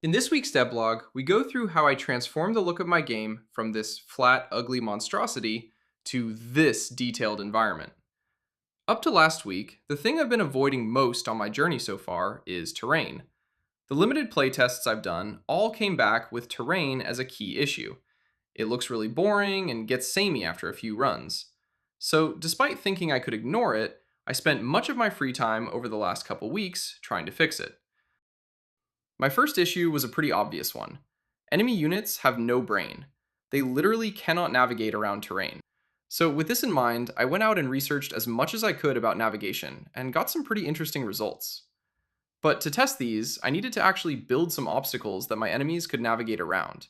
In this week's devlog, we go through how I transformed the look of my game from this flat, ugly monstrosity to this detailed environment. Up to last week, the thing I've been avoiding most on my journey so far is terrain. The limited playtests I've done all came back with terrain as a key issue. It looks really boring and gets samey after a few runs. So, despite thinking I could ignore it, I spent much of my free time over the last couple weeks trying to fix it. My first issue was a pretty obvious one. Enemy units have no brain. They literally cannot navigate around terrain. So with this in mind, I went out and researched as much as I could about navigation, and got some pretty interesting results. But to test these, I needed to actually build some obstacles that my enemies could navigate around.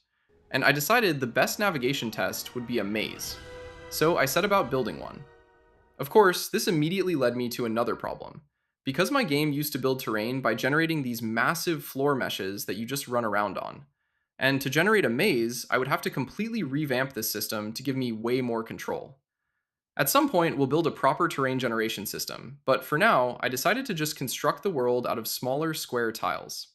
And I decided the best navigation test would be a maze. So I set about building one. Of course, this immediately led me to another problem. Because my game used to build terrain by generating these massive floor meshes that you just run around on. And to generate a maze, I would have to completely revamp this system to give me way more control. At some point, we'll build a proper terrain generation system, but for now, I decided to just construct the world out of smaller square tiles.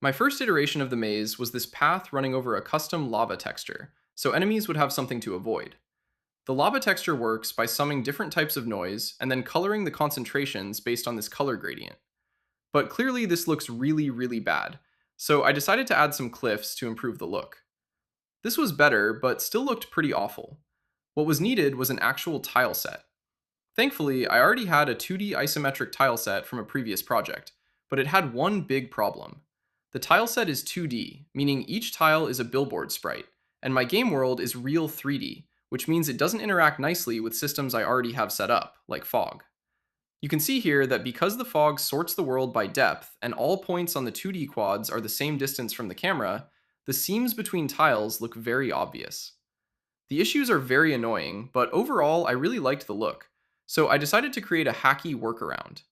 My first iteration of the maze was this path running over a custom lava texture, so enemies would have something to avoid. The lava texture works by summing different types of noise and then coloring the concentrations based on this color gradient. But clearly this looks really bad, so I decided to add some cliffs to improve the look. This was better, but still looked pretty awful. What was needed was an actual tile set. Thankfully, I already had a 2D isometric tile set from a previous project, but it had one big problem. The tile set is 2D, meaning each tile is a billboard sprite, and my game world is real 3D, which means it doesn't interact nicely with systems I already have set up, like fog. You can see here that because the fog sorts the world by depth and all points on the 2D quads are the same distance from the camera, the seams between tiles look very obvious. The issues are very annoying, but overall I really liked the look, so I decided to create a hacky workaround.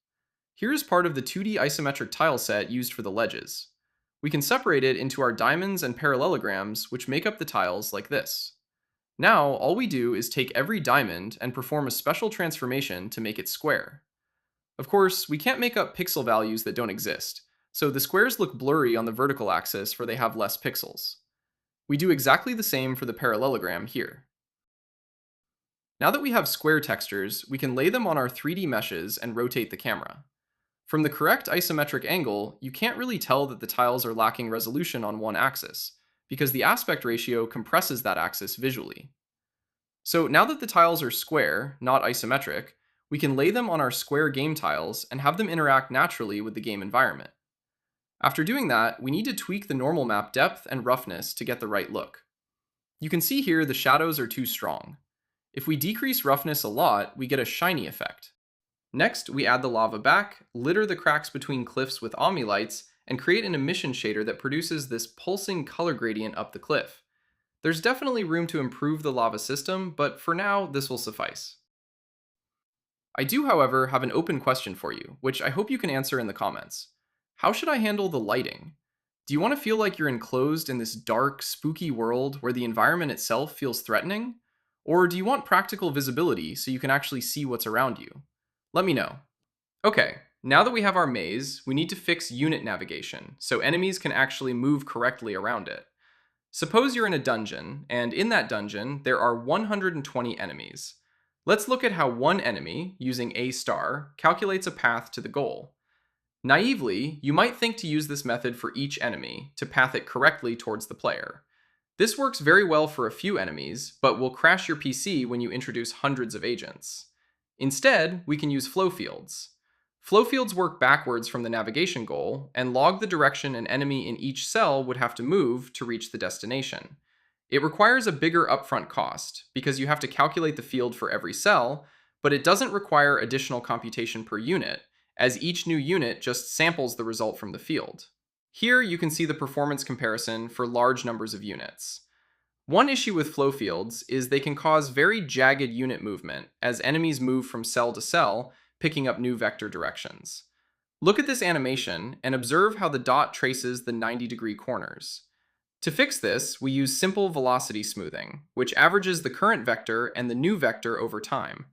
Here is part of the 2D isometric tile set used for the ledges. We can separate it into our diamonds and parallelograms, which make up the tiles like this. Now, all we do is take every diamond and perform a special transformation to make it square. Of course, we can't make up pixel values that don't exist, so the squares look blurry on the vertical axis where they have less pixels. We do exactly the same for the parallelogram here. Now that we have square textures, we can lay them on our 3D meshes and rotate the camera. From the correct isometric angle, you can't really tell that the tiles are lacking resolution on one axis, because the aspect ratio compresses that axis visually. So now that the tiles are square, not isometric, we can lay them on our square game tiles and have them interact naturally with the game environment. After doing that, we need to tweak the normal map depth and roughness to get the right look. You can see here the shadows are too strong. If we decrease roughness a lot, we get a shiny effect. Next, we add the lava back, litter the cracks between cliffs with Omni lights, and create an emission shader that produces this pulsing color gradient up the cliff. There's definitely room to improve the lava system, but for now, this will suffice. I do, however, have an open question for you, which I hope you can answer in the comments. How should I handle the lighting? Do you want to feel like you're enclosed in this dark, spooky world where the environment itself feels threatening? Or do you want practical visibility so you can actually see what's around you? Let me know. Okay, now that we have our maze, we need to fix unit navigation, so enemies can actually move correctly around it. Suppose you're in a dungeon, and in that dungeon, there are 120 enemies. Let's look at how one enemy, using A star, calculates a path to the goal. Naively, you might think to use this method for each enemy, to path it correctly towards the player. This works very well for a few enemies, but will crash your PC when you introduce hundreds of agents. Instead, we can use flow fields. Flow fields work backwards from the navigation goal, and log the direction an enemy in each cell would have to move to reach the destination. It requires a bigger upfront cost, because you have to calculate the field for every cell, but it doesn't require additional computation per unit, as each new unit just samples the result from the field. Here you can see the performance comparison for large numbers of units. One issue with flow fields is they can cause very jagged unit movement as enemies move from cell to cell, picking up new vector directions. Look at this animation and observe how the dot traces the 90-degree corners. To fix this, we use simple velocity smoothing, which averages the current vector and the new vector over time.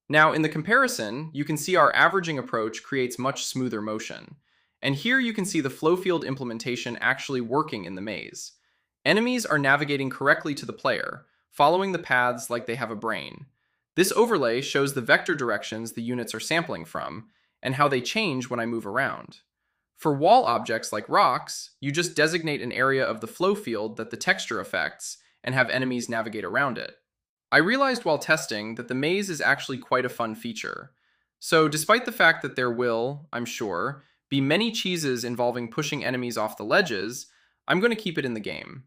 Now, in the comparison, you can see our averaging approach creates much smoother motion. And here you can see the flow field implementation actually working in the maze. Enemies are navigating correctly to the player, following the paths like they have a brain. This overlay shows the vector directions the units are sampling from, and how they change when I move around. For wall objects like rocks, you just designate an area of the flow field that the texture affects, and have enemies navigate around it. I realized while testing that the maze is actually quite a fun feature. So despite the fact that there will, I'm sure, be many cheeses involving pushing enemies off the ledges, I'm going to keep it in the game.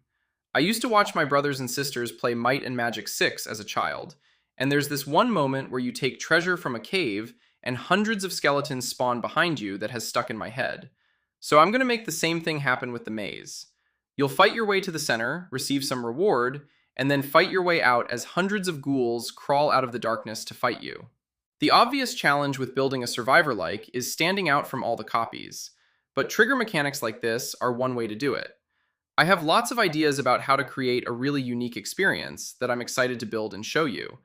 I used to watch my brothers and sisters play Might and Magic 6 as a child, and there's this one moment where you take treasure from a cave and hundreds of skeletons spawn behind you that has stuck in my head. So I'm going to make the same thing happen with the maze. You'll fight your way to the center, receive some reward, and then fight your way out as hundreds of ghouls crawl out of the darkness to fight you. The obvious challenge with building a survivor-like is standing out from all the copies, but trigger mechanics like this are one way to do it. I have lots of ideas about how to create a really unique experience that I'm excited to build and show you.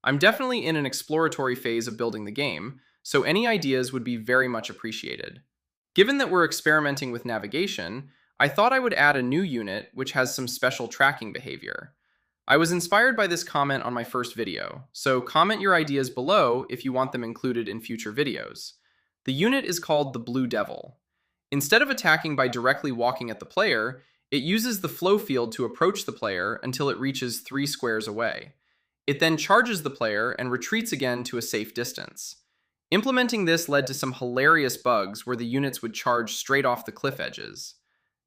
I'm definitely in an exploratory phase of building the game, so any ideas would be very much appreciated. Given that we're experimenting with navigation, I thought I would add a new unit which has some special tracking behavior. I was inspired by this comment on my first video, so comment your ideas below if you want them included in future videos. The unit is called the Blue Devil. Instead of attacking by directly walking at the player, it uses the flow field to approach the player until it reaches 3 squares away. It then charges the player and retreats again to a safe distance. Implementing this led to some hilarious bugs where the units would charge straight off the cliff edges.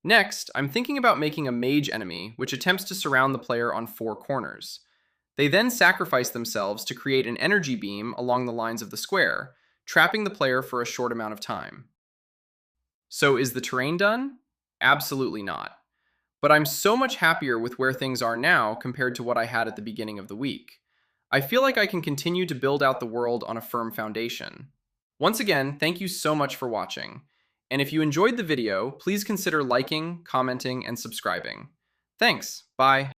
Next, I'm thinking about making a mage enemy which attempts to surround the player on 4 corners. They then sacrifice themselves to create an energy beam along the lines of the square, trapping the player for a short amount of time. So is the terrain done? Absolutely not. But I'm so much happier with where things are now compared to what I had at the beginning of the week. I feel like I can continue to build out the world on a firm foundation. Once again, thank you so much for watching. And if you enjoyed the video, please consider liking, commenting, and subscribing. Thanks. Bye.